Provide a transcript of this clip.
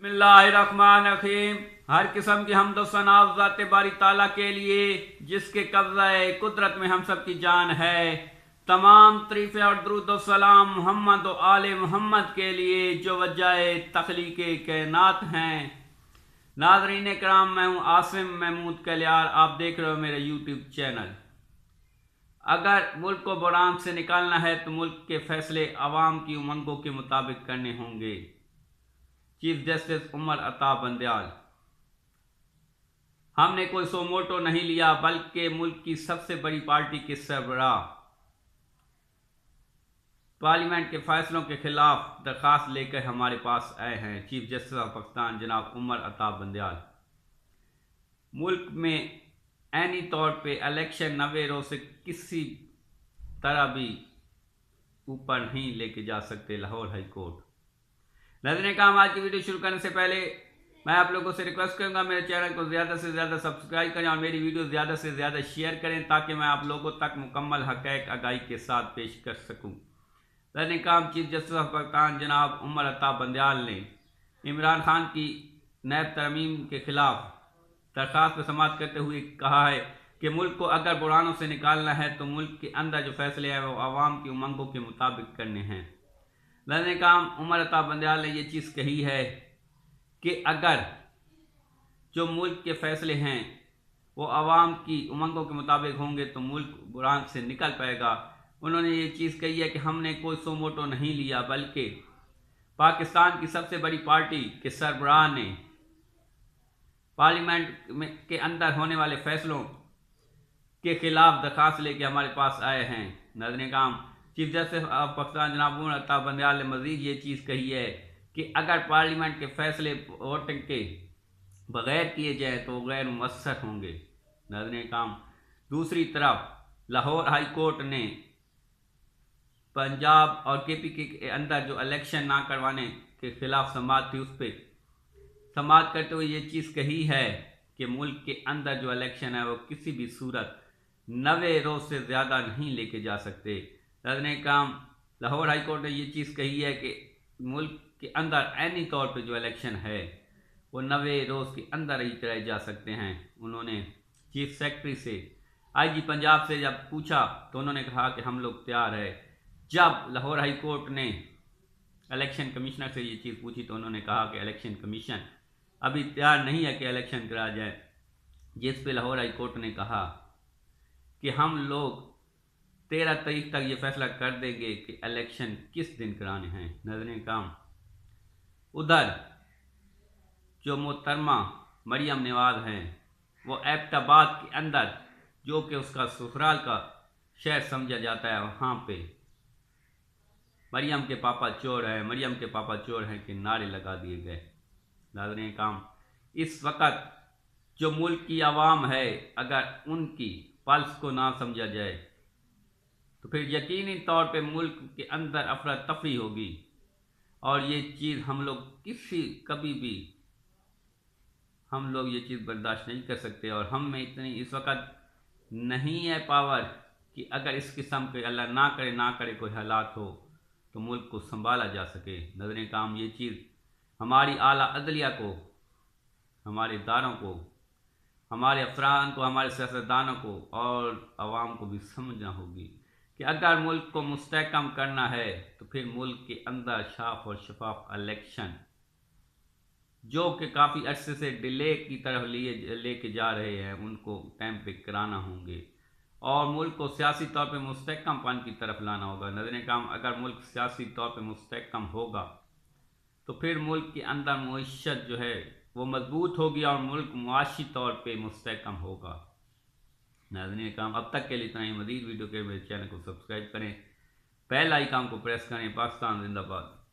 बिस्मिल्लाहिर्रहमानिर्रहीम। हर किस्म की हमदो सना ज़ाते बारी ताला के लिए जिसके कब्ज़े कुदरत में हम सब की जान है। तमाम तरीफ़े और दुरूद सलाम मोहम्मद और आले मोहम्मद के लिए जो वजह तख्लीक़े कायनात हैं। नाज़रीन कराम, मैं हूँ आसिम महमूद कलियार, आप देख रहे हो मेरा यूट्यूब चैनल। अगर मुल्क को बुरान से निकालना है तो मुल्क के फैसले अवाम की उमंगों के मुताबिक करने होंगे। Chief justice Umar Ata Bandial. हमने कोई सो मोटो नहीं लिया, बल्कि मुल्क की सबसे बड़ी पार्टी के सरबराह पार्लियामेंट के फैसलों के खिलाफ दरखास्त लेकर हमारे पास आए हैं। चीफ जस्टिस ऑफ पाकिस्तान जनाब उमर अता बंदयाल। मुल्क में ऐनी तौर पे इलेक्शन 90 रोज से किसी तरह भी ऊपर नहीं लेके जा सकते लाहौर हाई कोर्ट। नजर काम, आज की वीडियो शुरू करने से पहले मैं आप लोगों से रिक्वेस्ट करूंगा मेरे चैनल को ज़्यादा से ज़्यादा सब्सक्राइब करें और मेरी वीडियो ज़्यादा से ज़्यादा शेयर करें, ताकि मैं आप लोगों तक मुकम्मल हक़ाइक़ आगाही के साथ पेश कर सकूं। नजर काम, चीफ जस्टिस ऑफ पाकिस्तान जनाब उमर अता बंदयाल ने इमरान खान की नैब तरमीम के खिलाफ दरख्वास्त पर समाअत करते हुए कहा है कि मुल्क को अगर बुरानों से निकालना है तो मुल्क के अंदर जो फैसले हैं वो आवाम की उमंगों के मुताबिक करने हैं। नजर काम, उमर अता बंदयाल ने यह चीज़ कही है कि अगर जो मुल्क के फैसले हैं वो आवाम की उमंगों के मुताबिक होंगे तो मुल्क बुरान से निकल पाएगा। उन्होंने ये चीज़ कही है कि हमने कोई सो मोटो नहीं लिया, बल्कि पाकिस्तान की सबसे बड़ी पार्टी के सरबराह ने पार्लियामेंट में के अंदर होने वाले फैसलों के खिलाफ दरखास्त लेके हमारे पास आए हैं। नजर काम, चीफ जस्टिस ऑफ पाकिस्तान जनाब उमर अता बंदयाल ने मजीद ये चीज़ कही है कि अगर पार्लियामेंट के फैसले वोटिंग के बगैर किए जाए तो गैर मुअस्सर होंगे। नजर काम, दूसरी तरफ लाहौर हाई कोर्ट ने पंजाब और KPK के अंदर जो इलेक्शन ना करवाने के खिलाफ समाअत थी, उस पर समाअत करते हुए ये चीज़ कही है कि मुल्क के अंदर जो इलेक्शन है वो किसी भी सूरत 90 रोज से ज़्यादा नहीं लेके जा सकते। नजर काम, लाहौर हाई कोर्ट ने ये चीज़ कही है कि मुल्क के अंदर ऐनी तौर पे जो इलेक्शन है वो 90 रोज़ के अंदर ही कराए जा सकते हैं। उन्होंने चीफ सेक्रेटरी से IG पंजाब से जब पूछा तो उन्होंने कहा कि हम लोग तैयार है। जब लाहौर हाई कोर्ट ने इलेक्शन कमिश्नर से ये चीज़ पूछी तो उन्होंने कहा कि इलेक्शन कमीशन अभी तैयार नहीं है कि इलेक्शन कराया जाए, जिस पे लाहौर हाई कोर्ट ने कहा कि हम लोग 13 तारीख तक ये फैसला कर देंगे कि इलेक्शन किस दिन कराने हैं। नजर काम, उधर जो मोहतरमा मरियम नवाज हैं वो एबटाबाद के अंदर, जो कि उसका ससुराल का शहर समझा जाता है, वहाँ पे मरियम के पापा चोर हैं, मरियम के पापा चोर हैं के नारे लगा दिए गए। नाज़रीन काम, इस वक्त जो मुल्क की आवाम है, अगर उनकी पल्स को ना समझा जाए तो फिर यकीनी तौर पे मुल्क के अंदर अफरा तफरी होगी, और ये चीज़ हम लोग कभी भी हम लोग ये चीज़ बर्दाश्त नहीं कर सकते। और हम में इतनी इस वक्त नहीं है पावर कि अगर इस किस्म के अल्लाह ना करे कोई हालात हो तो मुल्क को संभाला जा सके। नजर काम, ये चीज़ हमारी आला अदलिया को, हमारे इदारों को, हमारे अफरान को, हमारे सियासतदानों को और आवाम को भी समझना होगी कि अगर मुल्क को मुस्तहकम करना है तो फिर मुल्क के अंदर साफ और शफाफ इलेक्शन, जो कि काफ़ी अरसे से डिले की तरफ लेके जा रहे हैं, उनको टाइम पे कराना होंगे और मुल्क को सियासी तौर पे मुस्तहकमपन की तरफ लाना होगा। नजर काम, अगर मुल्क सियासी तौर पे मुस्तहकम होगा तो फिर मुल्क के अंदर मईशत जो है वो मजबूत होगी और मुल्क मुआशी तौर पे मुस्तहकम होगा। नाज़रीन काम, अब तक के लिए इतना ही। मज़ीद वीडियो के मेरे चैनल को सब्सक्राइब करें, बेल आइकन को प्रेस करें। पाकिस्तान जिंदाबाद।